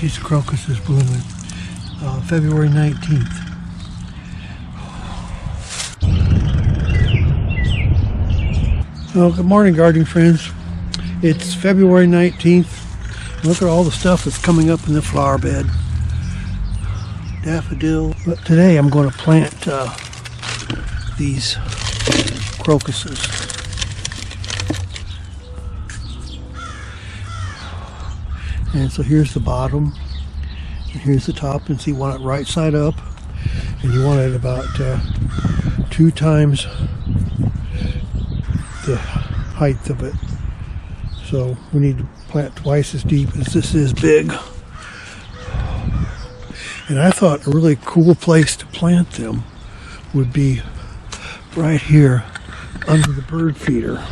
These crocus is blooming. February 19th. Well, good morning, gardening friends. It's February 19th. Look at all the stuff that's coming up in the flower bed. Daffodil. But today I'm going to plant these crocuses. And so here's the bottom, and here's the top, and so you want it right side up, and you want it about 2 times the height of it. So we need to plant twice as deep as this is big. And I thought a really cool place to plant them would be right here under the bird feeder.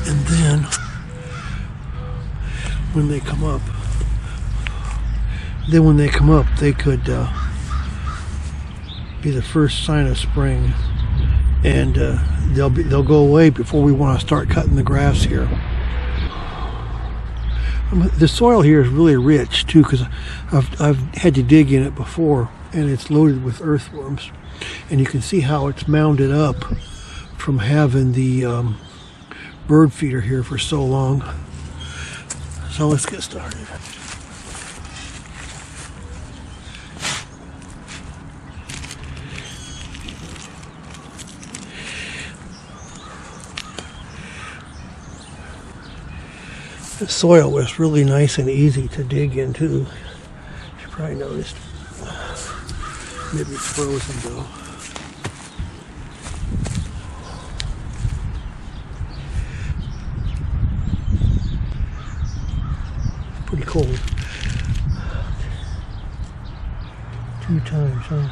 And then when they come up, they could be the first sign of spring, and they'll go away before we want to start cutting the grass here. The soil here is really rich too, because I've had to dig in it before, and it's loaded with earthworms, and you can see how it's mounded up from having the bird feeder here for so long. So let's get started. The soil was really nice and easy to dig into. You probably noticed. Maybe it's frozen though. Pretty cold. 2 times, huh?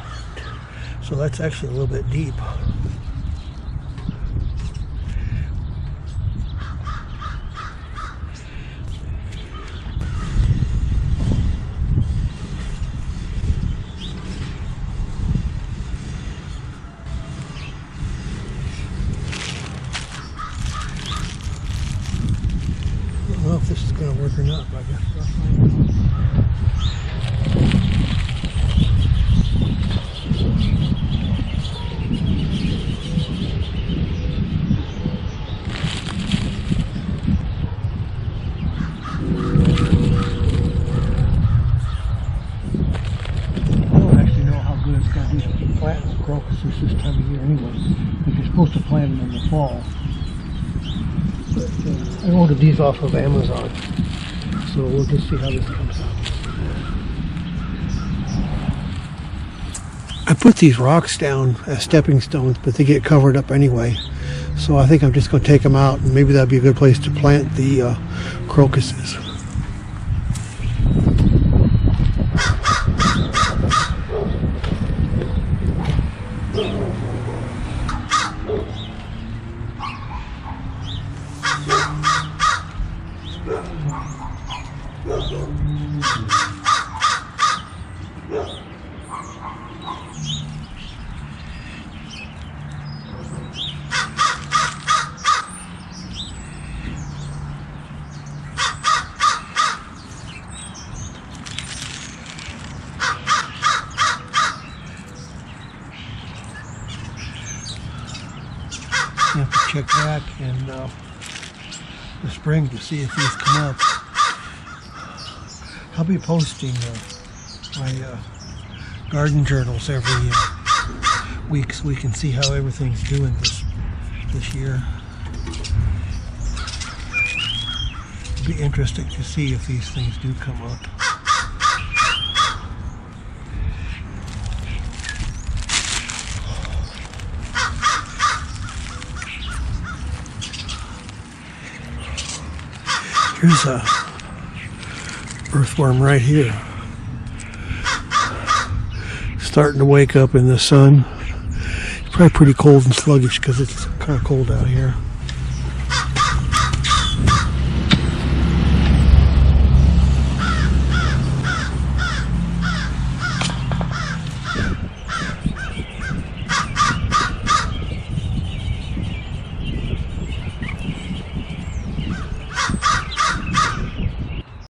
So that's actually a little bit deep. I don't know if this is going to work or not, but I guess I'll find out. I don't actually know how good it's going to be to plant crocuses this time of year anyway, because you're supposed to plant them in the fall. But I ordered these off of Amazon, so we'll just see how this comes out. I put these rocks down as stepping stones, but they get covered up anyway. So I think I'm just going to take them out, and maybe that'd be a good place to plant the crocuses. I have to check back in the spring to see if these come up. I'll be posting my garden journals every week so we can see how everything's doing this year. It'll be interesting to see if these things do come up. Here's a earthworm right here, starting to wake up in the sun. It's probably pretty cold and sluggish because it's kind of cold out here.